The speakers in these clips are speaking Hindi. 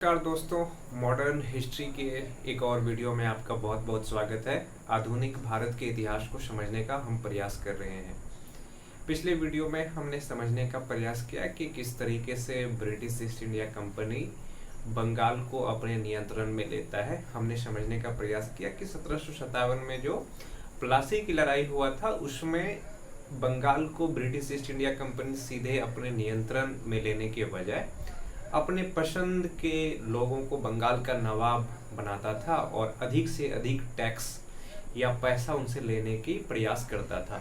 नमस्कार दोस्तों, मॉडर्न हिस्ट्री के एक और वीडियो में आपका बहुत बहुत स्वागत है। आधुनिक भारत के इतिहास को समझने का हम प्रयास कर रहे हैं। पिछले वीडियो में हमने समझने का प्रयास किया कि किस तरीके से British East India Company Bengal को अपने नियंत्रण में लेता है। हमने समझने का प्रयास किया कि 1757 में जो प्लासी की लड़ाई हुआ था उसमें बंगाल को ब्रिटिश ईस्ट इंडिया कंपनी सीधे अपने नियंत्रण में लेने के बजाय अपने पसंद के लोगों को बंगाल का नवाब बनाता था और अधिक से अधिक टैक्स या पैसा उनसे लेने की प्रयास करता था।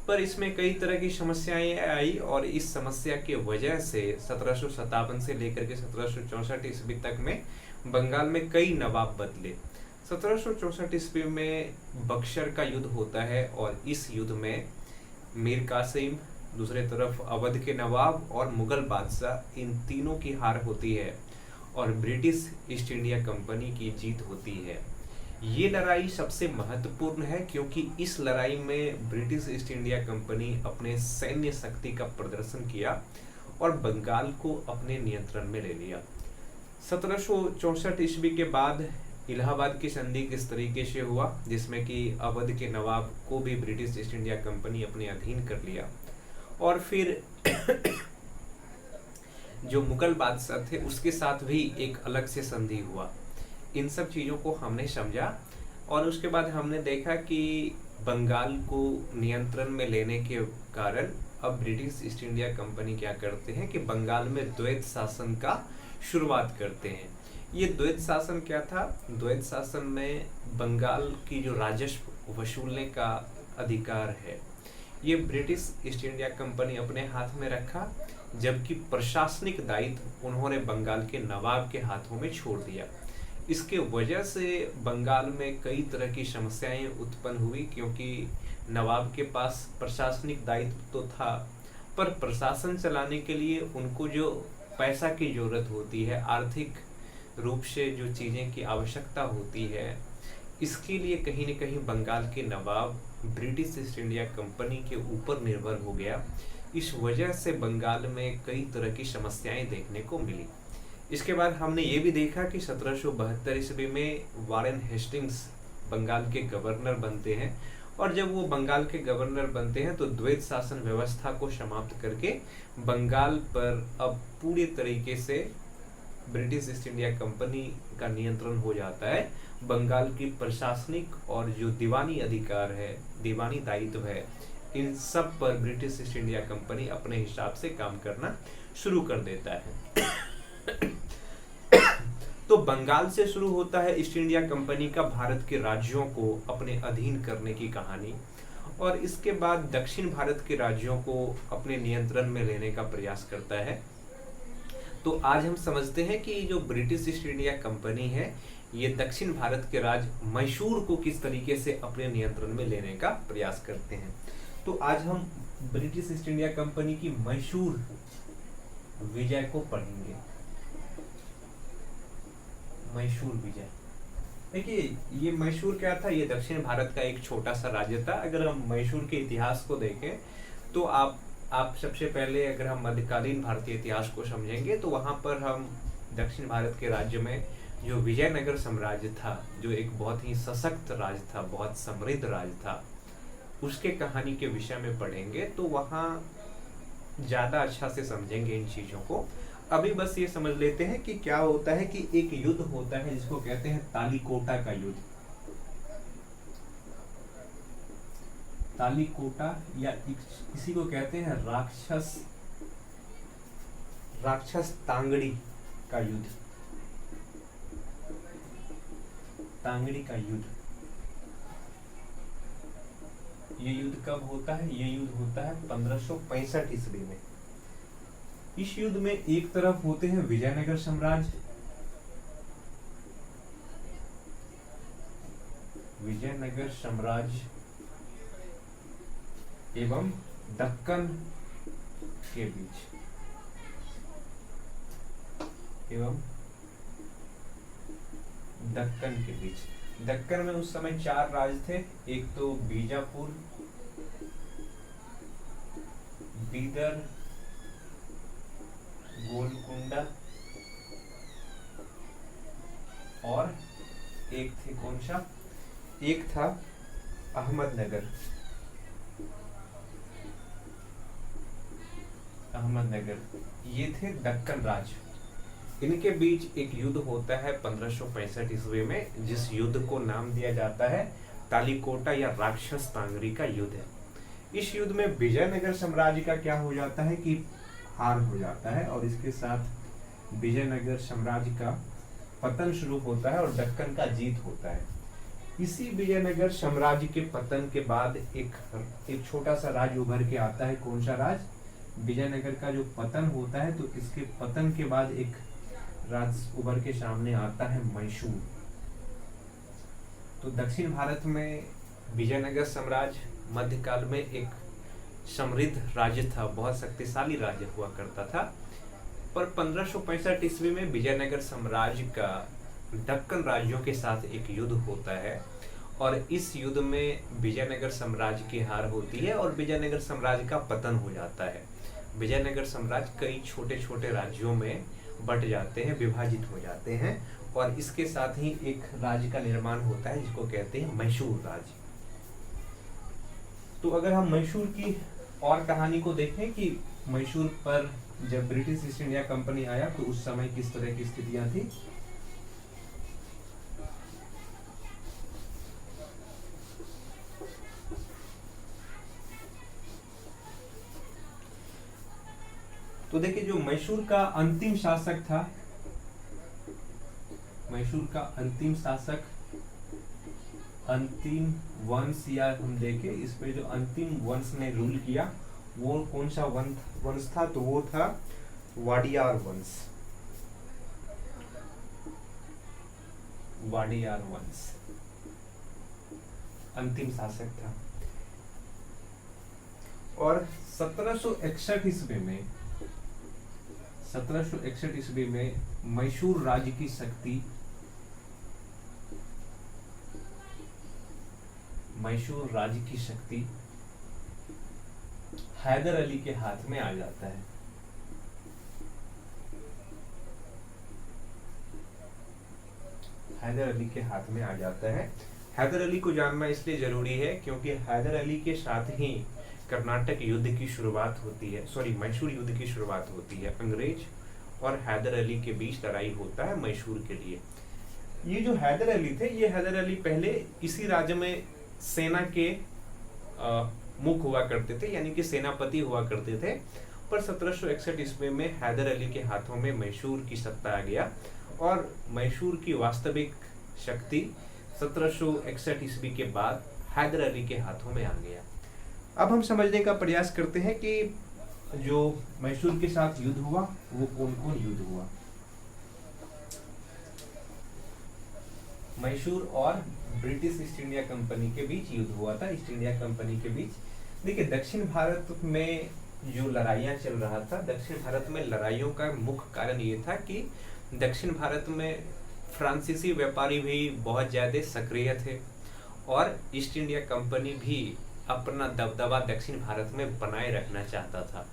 पर इसमें कई तरह की समस्याएं आई और इस समस्या की वजह से 1757 से लेकर के 1764 ईस्वी तक में बंगाल में कई नवाब बदले। 1764 ईस्वी में बक्सर का युद्ध होता है और इस युद्ध में मीर कासिम, दूसरे तरफ अवध के नवाब और मुगल बादशाह, इन तीनों की हार होती है और ब्रिटिश ईस्ट इंडिया कंपनी की जीत होती है। ये लड़ाई सबसे महत्वपूर्ण है क्योंकि इस लड़ाई में ब्रिटिश ईस्ट इंडिया कंपनी अपने सैन्य शक्ति का प्रदर्शन किया और बंगाल को अपने नियंत्रण में ले लिया। 1764 ईस्वी के बाद इलाहाबाद की संधि किस तरीके से हुआ, जिसमें कि अवध के नवाब को भी ब्रिटिश ईस्ट इंडिया कंपनी अपने अधीन कर लिया और फिर जो मुगल बादशाह थे उसके साथ भी एक अलग से संधि हुआ। इन सब चीज़ों को हमने समझा और उसके बाद हमने देखा कि बंगाल को नियंत्रण में लेने के कारण अब ब्रिटिश ईस्ट इंडिया कंपनी क्या करते हैं कि बंगाल में द्वैत शासन का शुरुआत करते हैं। ये द्वैत शासन क्या था? द्वैत शासन में बंगाल की जो राजस्व वसूलने का अधिकार है ये ब्रिटिश ईस्ट इंडिया कंपनी अपने हाथ में रखा, जबकि प्रशासनिक दायित्व उन्होंने बंगाल के नवाब के हाथों में छोड़ दिया। इसके वजह से बंगाल में कई तरह की समस्याएं उत्पन्न हुई क्योंकि नवाब के पास प्रशासनिक दायित्व तो था पर प्रशासन चलाने के लिए उनको जो पैसा की जरूरत होती है, आर्थिक रूप से जो चीज़ें की आवश्यकता होती है, इसके लिए कहीं न कहीं बंगाल के नवाब ब्रिटिश ईस्ट इंडिया कंपनी के ऊपर निर्भर हो गया। इस वजह से बंगाल में कई तरह की समस्याएं देखने को मिली। इसके बाद हमने ये भी देखा कि 1772 ईस्वी में वारेन हेस्टिंग्स बंगाल के गवर्नर बनते हैं और जब वो बंगाल के गवर्नर बनते हैं तो द्वैत शासन व्यवस्था को समाप्त करके बंगाल पर अब पूरी तरीके से ब्रिटिश ईस्ट इंडिया कंपनी का नियंत्रण हो जाता है। बंगाल की प्रशासनिक और जो दीवानी अधिकार है, दीवानी दायित्व है, इन सब पर ब्रिटिश ईस्ट इंडिया कंपनी अपने हिसाब से काम करना शुरू कर देता है। तो बंगाल से शुरू होता है ईस्ट इंडिया कंपनी का भारत के राज्यों को अपने अधीन करने की कहानी और इसके बाद दक्षिण भारत के राज्यों को अपने नियंत्रण में लेने का प्रयास करता है। तो आज हम समझते हैं कि जो ब्रिटिश ईस्ट इंडिया कंपनी है ये दक्षिण भारत के राज्य मैसूर को किस तरीके से अपने नियंत्रण में लेने का प्रयास करते हैं। तो आज हम ब्रिटिश ईस्ट इंडिया कंपनी की मैसूर विजय को पढ़ेंगे। मैसूर विजय, देखिए ये मैसूर क्या था? ये दक्षिण भारत का एक छोटा सा राज्य था। अगर हम मैसूर के इतिहास को देखें तो आप सबसे पहले अगर हम मध्यकालीन भारतीय इतिहास को समझेंगे तो वहां पर हम दक्षिण भारत के राज्य में जो विजयनगर साम्राज्य था, जो एक बहुत ही सशक्त राज था, बहुत समृद्ध राज था, उसके कहानी के विषय में पढ़ेंगे तो वहाँ ज़्यादा अच्छा से समझेंगे इन चीज़ों को। अभी बस ये समझ लेते हैं कि क्या होता है कि एक युद्ध होता है जिसको कहते हैं तालीकोटा का युद्ध। तालीकोटा या इसी को कहते हैं राक्षस तांगड़ी का युद्ध। तांगड़ी का युद्ध, ये युद्ध कब होता है? ये युद्ध होता है 1565 ईस्वी में। इस युद्ध में एक तरफ होते हैं विजयनगर साम्राज्य, एवं दक्कन के बीच, दक्कन में उस समय 4 राज थे। एक तो बीजापुर, बीदर, गोलकुंडा और एक थे कौन सा, एक था अहमदनगर। ये थे दक्कन राज। इनके बीच एक युद्ध होता है 1565 ईस्वी में, जिस युद्ध को नाम दिया जाता है तालिकोटा या राक्षस तांगरी का युद्ध है। इस युद्ध में विजयनगर साम्राज्य का क्या हो जाता है कि हार हो जाता है, और इसके साथ विजयनगर साम्राज्य का पतन शुरू होता है और दक्कन का जीत होता है। इसी विजयनगर साम्राज्य के पतन के बाद एक छोटा सा राज उभर के आता है। कौन सा राज? विजयनगर का जो पतन होता है, तो इसके पतन के बाद एक राज उभर के सामने आता है मैसूर। तो दक्षिण भारत में विजयनगर साम्राज्य मध्यकाल में एक समृद्ध राज्य था, बहुत शक्तिशाली राज्य हुआ करता था। पर 1565 ईस्वी में विजयनगर साम्राज्य का दक्कन राज्यों के साथ एक युद्ध होता है, और इस युद्ध में विजयनगर साम्राज्य की हार होती है और विजयनगर साम्राज्य का पतन हो जाता है। विजयनगर साम्राज्य कई छोटे छोटे राज्यों में बट जाते हैं, विभाजित हो जाते हैं, और इसके साथ ही एक राज्य का निर्माण होता है जिसको कहते हैं मैसूर राज्य। तो अगर हम मैसूर की और कहानी को देखें कि मैसूर पर जब ब्रिटिश ईस्ट इंडिया कंपनी आया तो उस समय किस तरह की स्थितियां थी। तो देखिए, जो मैसूर का अंतिम शासक था, मैसूर का अंतिम शासक, अंतिम वंश, या हम देखें इस पे जो अंतिम वंश ने रूल किया वो कौन सा वंश था? तो वो था वाडियार वंश। वाडियार वंश अंतिम शासक था। और 1761 ईस्वी में 1761 ईस्वी में मैसूर राज्य की शक्ति, मैसूर राज्य की शक्ति हैदर अली के हाथ में आ जाता है। हैदर अली के हाथ में आ जाता है। हैदर अली को जानना इसलिए जरूरी है क्योंकि हैदर अली के साथ ही कर्नाटक युद्ध की शुरुआत होती है, मैसूर युद्ध की शुरुआत होती है। अंग्रेज और हैदर अली के बीच लड़ाई होता है मैसूर के लिए। ये जो हैदर अली थे, ये हैदर अली पहले इसी राज्य में सेना के मुख हुआ करते थे, यानी कि सेनापति हुआ करते थे। पर 1761 ईस्वी में हैदर अली के हाथों में मैसूर की सत्ता आ गया और मैसूर की वास्तविक शक्ति 1761 ईस्वी के बाद हैदर अली के हाथों में आ गया। अब हम समझने का प्रयास करते हैं कि जो मैसूर के साथ युद्ध हुआ वो कौन कौन युद्ध हुआ। मैसूर और ब्रिटिश ईस्ट इंडिया कंपनी के बीच युद्ध हुआ था, ईस्ट इंडिया कंपनी के बीच। देखिए, दक्षिण भारत में जो लड़ाइयाँ चल रहा था, दक्षिण भारत में लड़ाइयों का मुख्य कारण ये था कि दक्षिण भारत में फ्रांसीसी व्यापारी भी बहुत ज़्यादा सक्रिय थे और ईस्ट इंडिया कंपनी भी अपना दबदबा दक्षिण भारत में बनाए रखना चाहता था,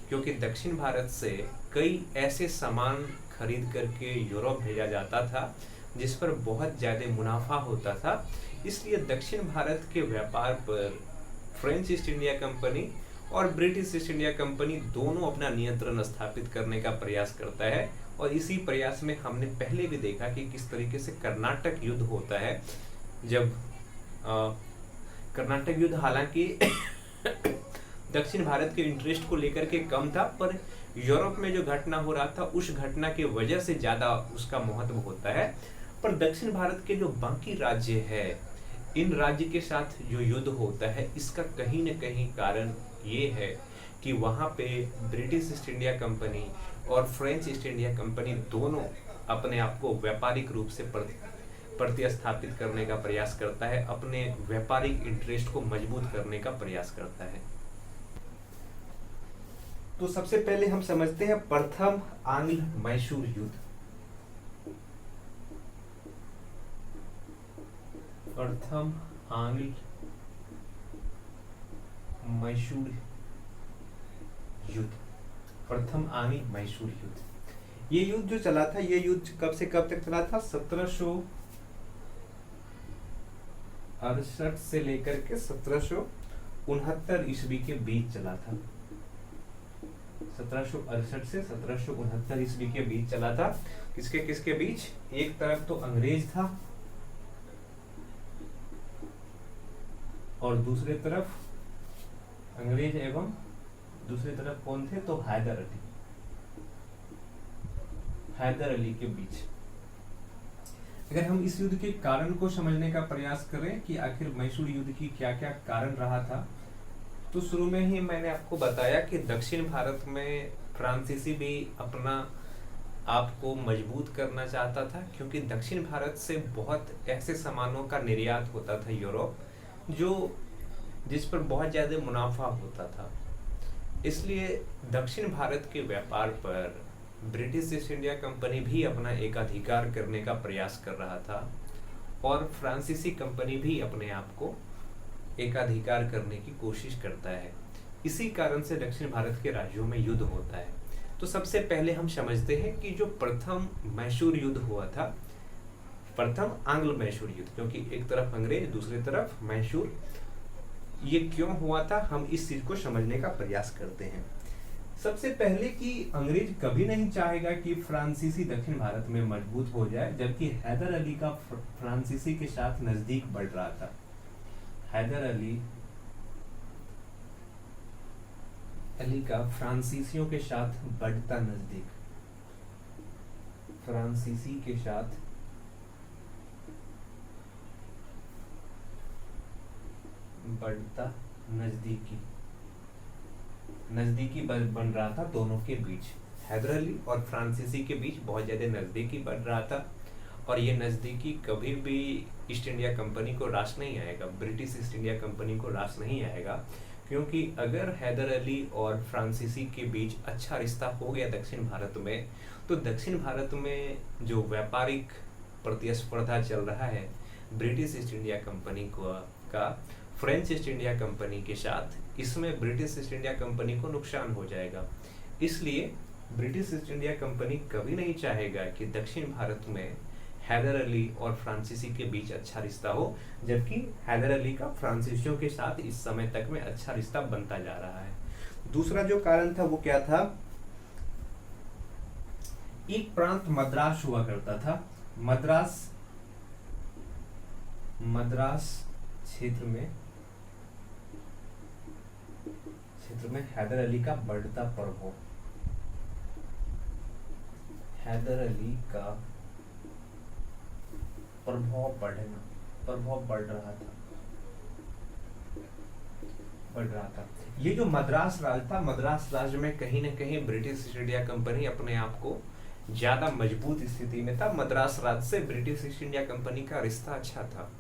क्योंकि दक्षिण भारत से कई ऐसे सामान खरीद करके यूरोप भेजा जाता था जिस पर बहुत ज़्यादा मुनाफा होता था। इसलिए दक्षिण भारत के व्यापार पर फ्रेंच ईस्ट इंडिया कंपनी और ब्रिटिश ईस्ट इंडिया कंपनी दोनों अपना नियंत्रण स्थापित करने का प्रयास करता है। और इसी प्रयास में हमने पहले भी देखा कि किस तरीके से कर्नाटक युद्ध होता है। जब कर्नाटक युद्ध हालांकि दक्षिण भारत के इंटरेस्ट को लेकर के कम था, पर यूरोप में जो घटना हो रहा था उस घटना की वजह से ज्यादा उसका महत्व होता है। पर दक्षिण भारत के जो बाकी राज्य है, इन राज्य के साथ जो युद्ध होता है, इसका कहीं न कहीं कारण ये है कि वहाँ पे ब्रिटिश ईस्ट इंडिया कंपनी और फ्रेंच ईस्ट इंडिया कंपनी दोनों अपने आप को व्यापारिक रूप से प्रतिस्थापित करने का प्रयास करता है, अपने व्यापारिक इंटरेस्ट को मजबूत करने का प्रयास करता है। तो सबसे पहले हम समझते हैं प्रथम आंग्ल मैसूर युद्ध। प्रथम आंग्ल मैसूर युद्ध, प्रथम आंग्ल मैसूर युद्ध। ये युद्ध जो चला था, ये युद्ध कब से कब तक चला था? 1768 से लेकर के 1769 ईस्वी के बीच चला था। 1768 से 1769 ईस्वी के बीच चला था। किसके किसके बीच? एक तरफ तो अंग्रेज था और दूसरे तरफ अंग्रेज एवं दूसरी तरफ कौन थे? तो हैदर अली। हैदर अली के बीच। अगर हम इस युद्ध के कारण को समझने का प्रयास करें कि आखिर मैसूर युद्ध की क्या क्या कारण रहा था, तो शुरू में ही मैंने आपको बताया कि दक्षिण भारत में फ्रांसीसी भी अपना आप को मजबूत करना चाहता था, क्योंकि दक्षिण भारत से बहुत ऐसे सामानों का निर्यात होता था यूरोप, जिस पर बहुत ज्यादा मुनाफा होता था। इसलिए दक्षिण भारत के व्यापार पर ब्रिटिश ईस्ट इंडिया कंपनी भी अपना एकाधिकार करने का प्रयास कर रहा था और फ्रांसीसी कंपनी भी अपने आप को एकाधिकार करने की कोशिश करता है। इसी कारण से दक्षिण भारत के राज्यों में युद्ध होता है। तो सबसे पहले हम समझते हैं कि जो प्रथम मैसूर युद्ध हुआ था, प्रथम आंग्ल मैसूर युद्ध, क्योंकि एक तरफ अंग्रेज दूसरी तरफ मैसूर, ये क्यों हुआ था, हम इस चीज को समझने का प्रयास करते हैं। सबसे पहले कि अंग्रेज कभी नहीं चाहेगा कि फ्रांसीसी दक्षिण भारत में मजबूत हो जाए, जबकि हैदर अली का फ्रांसीसी के साथ नजदीक बढ़ रहा था। हैदर अली का फ्रांसीसियों के साथ बढ़ता नजदीक, फ्रांसीसी के साथ बढ़ता नजदीकी बन रहा था दोनों के बीच। हैदर अली और फ्रांसीसी के बीच बहुत ज्यादा नजदीकी बढ़ रहा था और ये नजदीकी कभी भी ईस्ट इंडिया कंपनी को रास नहीं आएगा, ब्रिटिश ईस्ट इंडिया कंपनी को रास नहीं आएगा, क्योंकि अगर हैदर अली और फ्रांसीसी के बीच अच्छा रिश्ता हो गया दक्षिण भारत में, तो दक्षिण भारत में जो व्यापारिक प्रतिस्पर्धा चल रहा है ब्रिटिश ईस्ट इंडिया कंपनी का फ्रेंच ईस्ट इंडिया कंपनी के साथ, इसमें ब्रिटिश ईस्ट इंडिया कंपनी को नुकसान हो जाएगा। इसलिए ब्रिटिश ईस्ट इंडिया कंपनी कभी नहीं चाहेगा कि दक्षिण भारत में हैदर अली और फ्रांसीसी के बीच अच्छा रिश्ता हो, जबकि हैदर अली का फ्रांसीसियों के साथ इस समय तक में अच्छा रिश्ता बनता जा रहा है। दूसरा जो कारण था वो क्या था? एक प्रांत मद्रास हुआ करता था। मद्रास क्षेत्र में हैदर अली का बढ़ता प्रभाव, हैदर अली का प्रभाव बढ़ रहा था। ये जो मद्रास राज था, मद्रास राज्य में कहीं ना कहीं ब्रिटिश ईस्ट इंडिया कंपनी अपने आप को ज्यादा मजबूत स्थिति में था। मद्रास राज्य से ब्रिटिश ईस्ट इंडिया कंपनी का रिश्ता अच्छा था।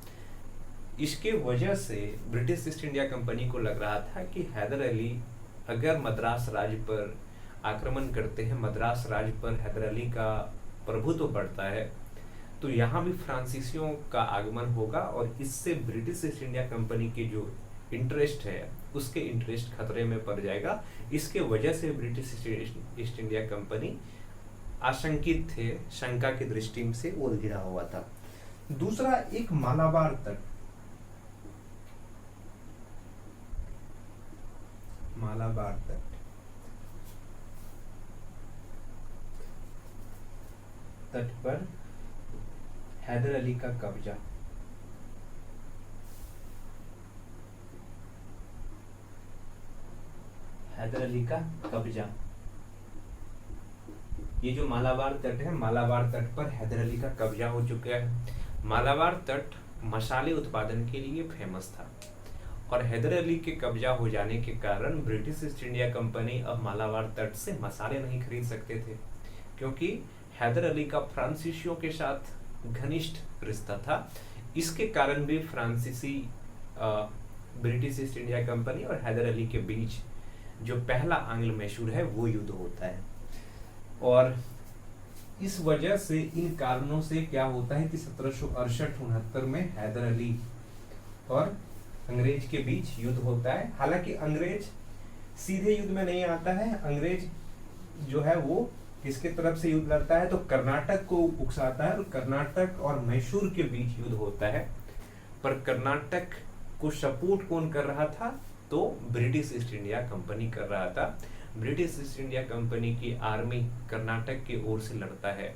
इसके वजह से ब्रिटिश ईस्ट इंडिया कंपनी को लग रहा था कि हैदर अली अगर मद्रास राज्य पर आक्रमण करते हैं, मद्रास राज्य पर हैदर अली का प्रभुत्व बढ़ता है, तो यहाँ भी फ्रांसीसियों का आगमन होगा और इससे ब्रिटिश ईस्ट इंडिया कंपनी के जो इंटरेस्ट है उसके इंटरेस्ट खतरे में पड़ जाएगा। इसके वजह से ब्रिटिश ईस्ट इंडिया कंपनी आशंकित थे, शंका की दृष्टि से वो घिरा हुआ था। दूसरा, एक मालाबार तट पर हैदर अली का कब्जा। ये जो मालाबार तट है, मालाबार तट पर हैदर अली का कब्जा हो चुका है। मालाबार तट मसाले उत्पादन के लिए फेमस था और हैदर अली के कब्जा हो जाने के कारण ब्रिटिश ईस्ट इंडिया कंपनी अब मालाबार तट से मसाले नहीं खरीद सकते थे, क्योंकि हैदर अली का फ्रांसीसियों के साथ घनिष्ठ रिश्ता था। इसके कारण भी फ्रांसीसी ब्रिटिश ईस्ट इंडिया कंपनी और हैदर अली के बीच जो पहला आंग्ल मैसूर है वो युद्ध होता है। और इस वजह से, इन कारणों से क्या होता है कि 1768-69 में हैदर अली और अंग्रेज के बीच युद्ध होता है। हालांकि अंग्रेज सीधे युद्ध में नहीं आता है, अंग्रेज जो है वो किसके तरफ से युद्ध लड़ता है? तो कर्नाटक को उकसाता है और कर्नाटक और मैसूर के बीच युद्ध होता है। पर कर्नाटक को सपोर्ट कौन कर रहा था? तो ब्रिटिश ईस्ट इंडिया कंपनी कर रहा था। ब्रिटिश ईस्ट इंडिया कंपनी की आर्मी कर्नाटक की ओर से लड़ता है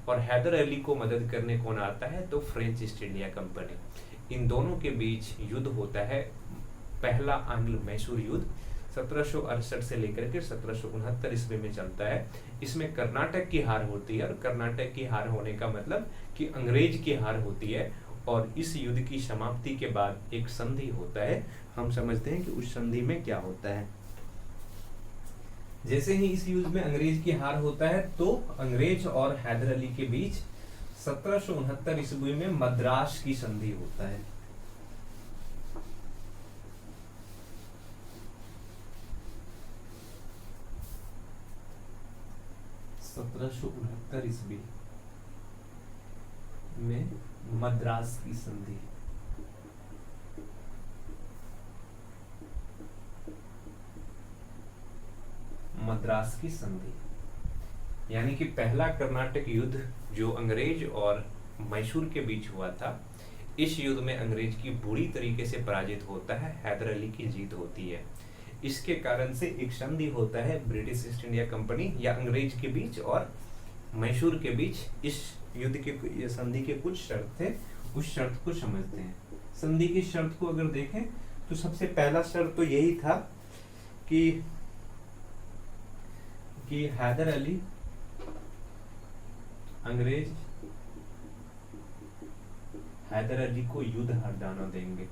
और हैदर अली को मदद करने कौन आता है? तो फ्रेंच ईस्ट इंडिया कंपनी। इन दोनों के बीच युद्ध होता है, पहला आंग्ल मैसूर युद्ध 1768 से लेकर के 1769 ईस्वी में चलता है। इसमें कर्नाटक की हार होती है और कर्नाटक की हार होने का मतलब कि अंग्रेज की हार होती है। और इस युद्ध की समाप्ति के बाद एक संधि होता है। हम समझते हैं कि उस संधि में क्या होता है। जैसे ही इस युद्ध में अंग्रेज की हार होता है तो अंग्रेज और हैदर अली के बीच 1769 ईस्वी में मद्रास की संधि होता है। ईस्वी में मद्रास की संधि। मद्रास की संधि यानी कि पहला कर्नाटक युद्ध जो अंग्रेज और मैसूर के बीच हुआ था, इस युद्ध में अंग्रेज की बुरी तरीके से पराजित होता है, हैदर अली की जीत होती है। इसके कारण से एक संधि होता है ब्रिटिश ईस्ट इंडिया कंपनी या अंग्रेज के बीच और मैसूर के बीच। इस युद्ध के संधि के कुछ शर्त थे, उस शर्त को समझते हैं। संधि की शर्त को अगर देखें तो सबसे पहला शर्त तो यही था कि हैदर अली अंग्रेज हैदर अली को युद्ध हार जाना देंगे।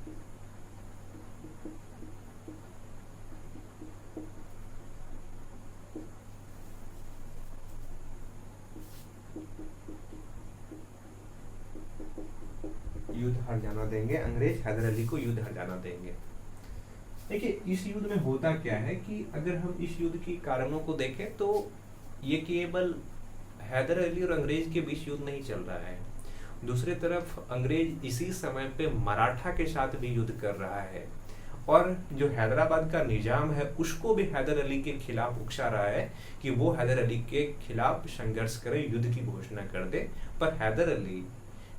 युद्ध हार जाना देंगे, अंग्रेज हैदर अली को युद्ध हार जाना देंगे। देखिए इस युद्ध में होता क्या है कि अगर हम इस युद्ध की कारणों को देखें तो ये केवल हैदर अली और अंग्रेज के बीच युद्ध नहीं चल रहा है। दूसरी तरफ अंग्रेज इसी समय पे मराठा के साथ भी युद्ध कर रहा है और जो हैदराबाद का निजाम है उसको भी हैदर अली के खिलाफ उकसा रहा है कि वो हैदर अली के खिलाफ संघर्ष करे, युद्ध की घोषणा कर दे। पर हैदर अली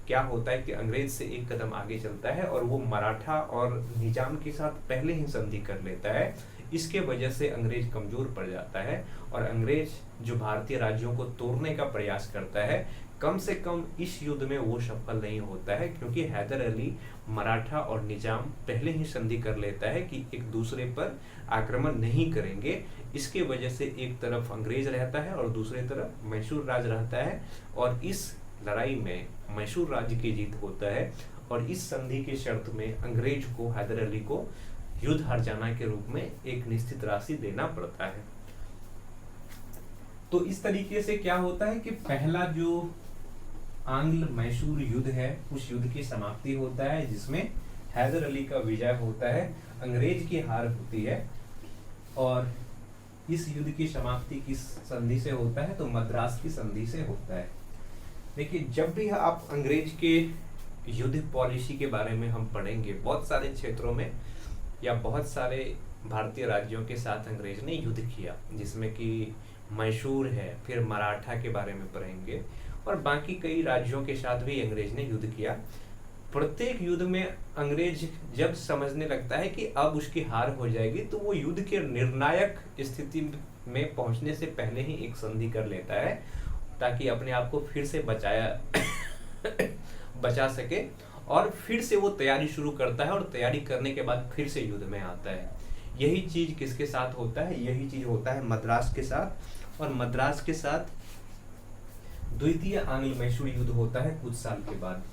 क्या होता है कि अंग्रेज से एक कदम आगे चलता है और वो मराठा और निजाम के साथ पहले ही संधि कर लेता है। इसके वजह से अंग्रेज कमजोर पड़ जाता है और अंग्रेज जो भारतीय राज्यों को तोड़ने का प्रयास करता है, कम से कम इस युद्ध में वो सफल नहीं होता है, क्योंकि हैदर अली मराठा और निजाम पहले ही संधि कर लेता है कि एक दूसरे पर आक्रमण नहीं करेंगे। इसके वजह से एक तरफ अंग्रेज रहता है और दूसरी तरफ मैसूर राज रहता है और इस लड़ाई में मैसूर राज्य की जीत होता है। और इस संधि की शर्त में अंग्रेज को हैदर अली को युद्ध हर्जाना के रूप में एक निश्चित राशि देना पड़ता है। तो इस तरीके से क्या होता है कि पहला जो आंग्ल मैसूर युद्ध है उस युद्ध की समाप्ति होता है, जिसमें हैदर अली का विजय होता है, अंग्रेज की हार होती है। और इस युद्ध की समाप्ति किस संधि से होता है? तो मद्रास की संधि से होता है। देखिए जब भी आप अंग्रेज के युद्ध पॉलिसी के बारे में हम पढ़ेंगे, बहुत सारे क्षेत्रों में या बहुत सारे भारतीय राज्यों के साथ अंग्रेज ने युद्ध किया, जिसमें कि मैसूर है, फिर मराठा के बारे में पढ़ेंगे और बाकी कई राज्यों के साथ भी अंग्रेज ने युद्ध किया। प्रत्येक युद्ध में अंग्रेज जब समझने लगता है कि अब उसकी हार हो जाएगी तो वो युद्ध के निर्णायक स्थिति में पहुंचने से पहले ही एक संधि कर लेता है, ताकि अपने आप को फिर से बचा सके और फिर से वो तैयारी शुरू करता है और तैयारी करने के बाद फिर से युद्ध में आता है। यही चीज किसके साथ होता है? यही चीज होता है मद्रास के साथ। और मद्रास के साथ द्वितीय आंग्ल मैसूर युद्ध होता है कुछ साल के बाद।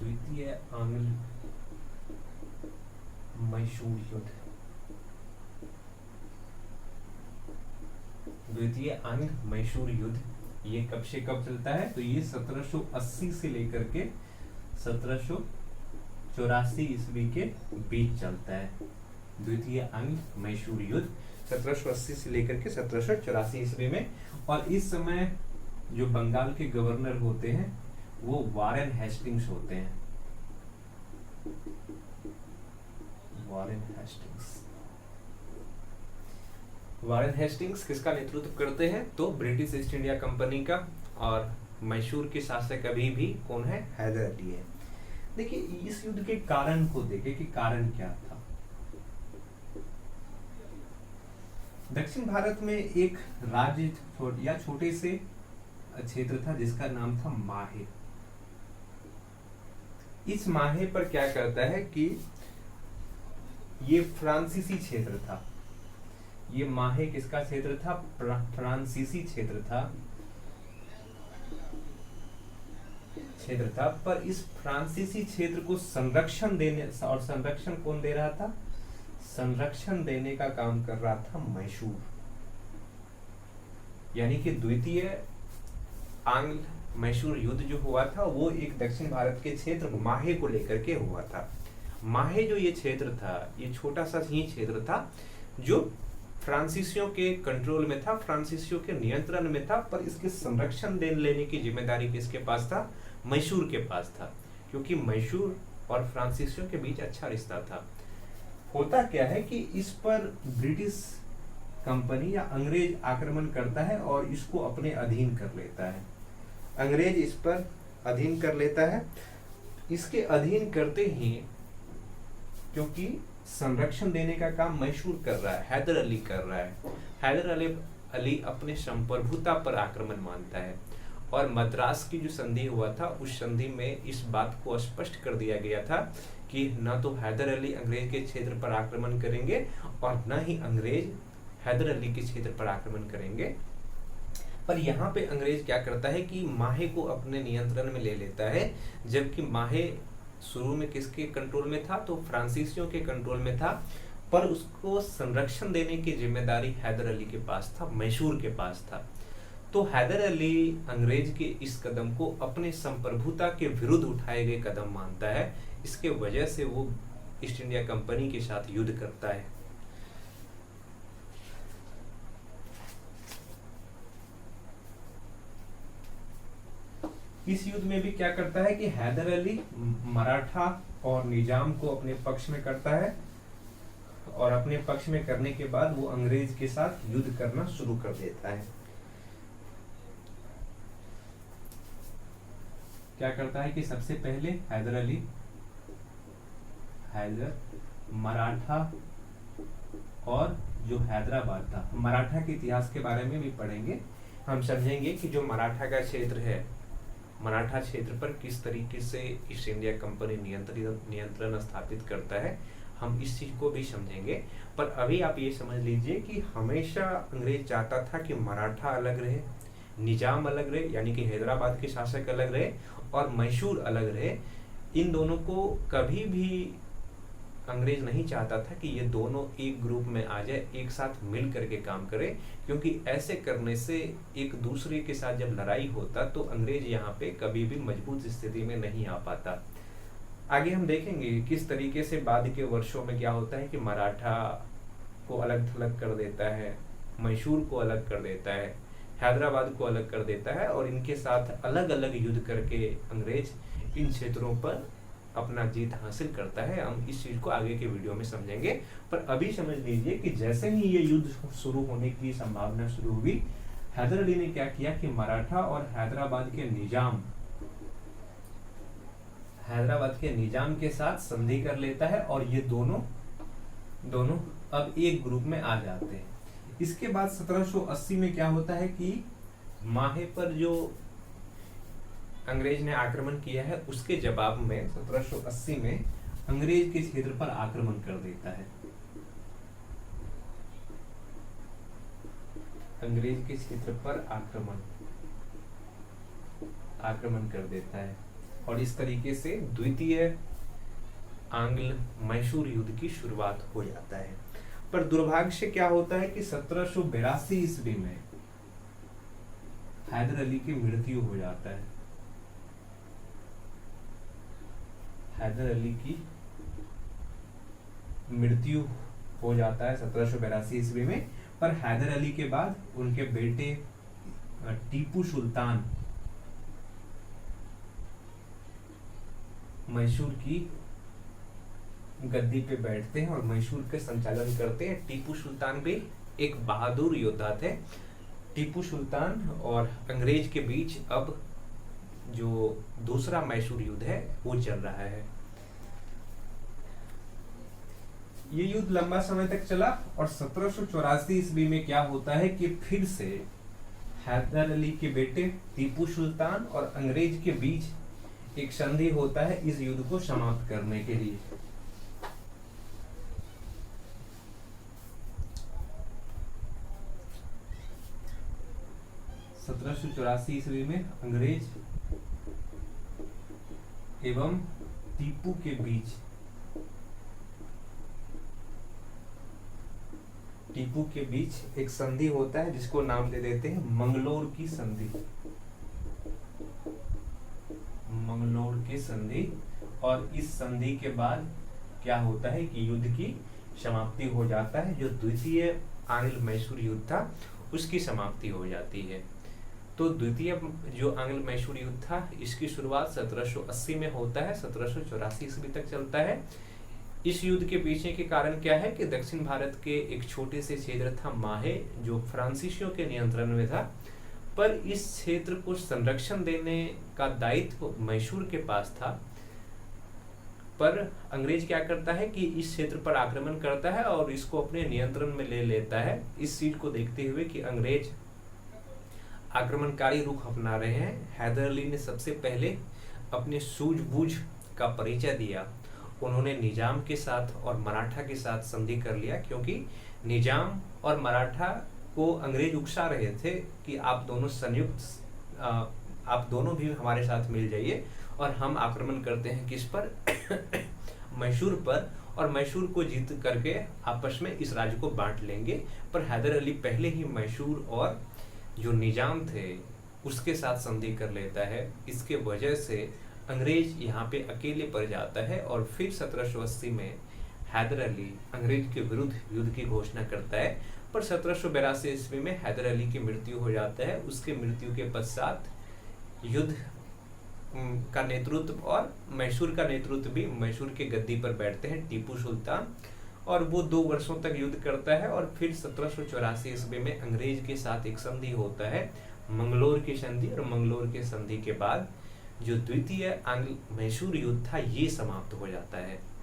द्वितीय आंग्ल मैसूर युद्ध, द्वितीय आंग्ल मैसूर युद्ध ये कब से कब चलता है? तो ये 1780 से लेकर के 1784 ईस्वी के बीच चलता है। द्वितीय आंग्ल मैसूर युद्ध 1780 से लेकर के 1784 ईस्वी में। और इस समय जो बंगाल के गवर्नर होते हैं वो वारेन हेस्टिंग्स होते हैं। Warren Hastings. वॉरेन हेस्टिंग्स किसका नेतृत्व करते हैं? तो ब्रिटिश ईस्ट इंडिया कंपनी का। और मैसूर के शासक अभी भी कौन है? हैदर अली है। देखिए इस युद्ध के कारण को देखें कि कारण क्या था। दक्षिण भारत में एक राज्य या छोटे से क्षेत्र था जिसका नाम था माहे। इस माहे पर क्या करता है कि ये फ्रांसीसी क्षेत्र था। ये माहे किसका क्षेत्र था? फ्रांसीसी क्षेत्र था। पर इस फ्रांसीसी क्षेत्र को संरक्षण देने, और संरक्षण कौन दे रहा था? संरक्षण देने का काम कर रहा था मैसूर। यानी कि द्वितीय आंग्ल मैसूर युद्ध जो हुआ था वो एक दक्षिण भारत के क्षेत्र माहे को लेकर के हुआ था। माहे जो ये क्षेत्र था, ये छोटा सा ही क्षेत्र था जो फ्रांसीसियों के कंट्रोल में था, फ्रांसीसियों के नियंत्रण में था, पर इसके संरक्षण लेने की जिम्मेदारी किसके पास था? मैसूर के पास था, क्योंकि मैसूर और फ्रांसीसियों के बीच अच्छा रिश्ता था। होता क्या है कि इस पर ब्रिटिश कंपनी या अंग्रेज आक्रमण करता है और इसको अपने अधीन कर लेता है। अंग्रेज इस पर अधीन कर लेता है। इसके अधीन करते ही, क्योंकि संरक्षण देने का काम मैसूर कर रहा है, हैदर अली कर रहा है, हैदर अली अपने संप्रभुता पर आक्रमण मानता है। और मद्रास की जो संधि हुआ था उस संधि में इस बात को स्पष्ट कर दिया गया था कि न तो हैदर अली अंग्रेज के क्षेत्र पर आक्रमण करेंगे और न ही अंग्रेज हैदर अली के क्षेत्र पर आक्रमण करेंगे। पर यहाँ पे अंग्रेज क्या करता है कि माहे को अपने नियंत्रण में ले लेता है, जबकि माहे शुरू में किसके कंट्रोल में था? तो फ्रांसीसियों के कंट्रोल में था, पर उसको संरक्षण देने की जिम्मेदारी हैदर अली के पास था, मैसूर के पास था। तो हैदर अली अंग्रेज के इस कदम को अपने संप्रभुता के विरुद्ध उठाए गए कदम मानता है। इसके वजह से वो ईस्ट इंडिया कंपनी के साथ युद्ध करता है। इस युद्ध में भी क्या करता है कि हैदर अली मराठा और निजाम को अपने पक्ष में करता है, और अपने पक्ष में करने के बाद वो अंग्रेज के साथ युद्ध करना शुरू कर देता है। क्या करता है कि सबसे पहले हैदर मराठा और जो हैदराबाद था, मराठा के इतिहास के बारे में भी पढ़ेंगे। हम समझेंगे कि जो मराठा का क्षेत्र है, मराठा क्षेत्र पर किस तरीके से ईस्ट इंडिया कंपनी नियंत्रण स्थापित करता है, हम इस चीज को भी समझेंगे। पर अभी आप ये समझ लीजिए कि हमेशा अंग्रेज चाहता था कि मराठा अलग रहे, निजाम अलग रहे, यानी कि हैदराबाद के शासक अलग रहे और मैसूर अलग रहे। इन दोनों को कभी भी अंग्रेज नहीं चाहता था कि ये दोनों एक ग्रुप में आ जाए, एक साथ मिल करके काम करे, क्योंकि ऐसे करने से एक दूसरे के साथ जब लड़ाई होता तो अंग्रेज यहाँ पे कभी भी मजबूत स्थिति में नहीं आ पाता। आगे हम देखेंगे किस तरीके से बाद के वर्षों में क्या होता है कि मराठा को अलग थलग कर देता है, मैसूर को अलग कर देता है, हैदराबाद को अलग कर देता है, और इनके साथ अलग अलग युद्ध करके अंग्रेज इन क्षेत्रों पर अपना जीत हासिल करता है। हम इस चीज को आगे के वीडियो में समझेंगे। पर अभी समझ लीजिए कि जैसे ही ये युद्ध शुरू होने की संभावना शुरू हुई, हैदर अली ने क्या किया कि मराठा और हैदराबाद के निजाम के साथ संधि कर लेता है, और ये दोनों अब एक ग्रुप में आ जाते हैं। इसके बाद 1780 में क्या होता है कि माहे पर जो अंग्रेज ने आक्रमण किया है उसके जवाब में 1780 में अंग्रेज के क्षेत्र पर आक्रमण कर देता है। अंग्रेज के क्षेत्र पर आक्रमण कर देता है, और इस तरीके से द्वितीय आंग्ल मैसूर युद्ध की शुरुआत हो जाता है। पर दुर्भाग्य से क्या होता है कि 1782 ईस्वी में हैदर अली की मृत्यु हो जाता है। हैदर अली की मृत्यु हो जाता है 1782 ईस्वी में। पर हैदर अली के बाद उनके बेटे टीपू सुल्तान मैसूर की गद्दी पे बैठते हैं और मैसूर के संचालन करते हैं। टीपू सुल्तान भी एक बहादुर योद्धा थे। टीपू सुल्तान और अंग्रेज के बीच अब जो दूसरा मैसूर युद्ध है वो चल रहा है। ये युद्ध लंबा समय तक चला और 1784 ईस्वी में क्या होता है कि फिर से हैदर अली के बेटे टीपू सुल्तान और अंग्रेज के बीच एक संधि होता है इस युद्ध को समाप्त करने के लिए। ईस्वी में अंग्रेज एवं टीपू के बीच एक संधि होता है जिसको नाम दे देते हैं मंगलोर की संधि। मंगलोर की संधि। और इस संधि के बाद क्या होता है कि युद्ध की समाप्ति हो जाता है। जो द्वितीय आंग्ल मैसूर युद्ध था उसकी समाप्ति हो जाती है। तो द्वितीय जो आंग्ल मैसूर युद्ध था इसकी शुरुआत 1780 में होता है, 1784 ईस्वी तक चलता है। इस युद्ध के पीछे के कारण क्या है कि दक्षिण भारत के एक छोटे से क्षेत्र था माहे, जो फ्रांसीसियों के नियंत्रण में था, पर इस क्षेत्र को संरक्षण देने का दायित्व मैसूर के पास था। पर अंग्रेज क्या करता है कि इस क्षेत्र पर आक्रमण करता है और इसको अपने नियंत्रण में ले लेता है। इस चीज को देखते हुए कि अंग्रेज आक्रमणकारी रुख अपना रहे हैं, हैदर अली ने सबसे पहले अपने सूझबूझ का परिचय दिया। उन्होंने निजाम के साथ और मराठा के साथ संधि कर लिया, क्योंकि निजाम और मराठा को अंग्रेज उकसा रहे थे कि आप दोनों संयुक्त आप दोनों भी हमारे साथ मिल जाइए और हम आक्रमण करते हैं किस पर मैसूर पर, और मैसूर को जीत करके आपस में इस राज्य को बांट लेंगे। पर हैदर अली पहले ही मैसूर और जो निजाम थे उसके साथ संधि कर लेता है। इसके वजह से अंग्रेज यहाँ पे अकेले पड़ जाता है और फिर 1780 में हैदर अली अंग्रेज के विरुद्ध युद्ध की घोषणा करता है। पर 1782 ईस्वी में हैदर अली की मृत्यु हो जाता है। उसके मृत्यु के पश्चात युद्ध का नेतृत्व और मैसूर का नेतृत्व भी मैसूर के गद्दी पर बैठते हैं टीपू सुल्तान, और वो 2 वर्षों तक युद्ध करता है। और फिर 1784 ईस्वी में अंग्रेज के साथ एक संधि होता है, मंगलोर की संधि। और मंगलोर के संधि के बाद जो द्वितीय आंग्ल मैसूर युद्ध था ये समाप्त हो जाता है।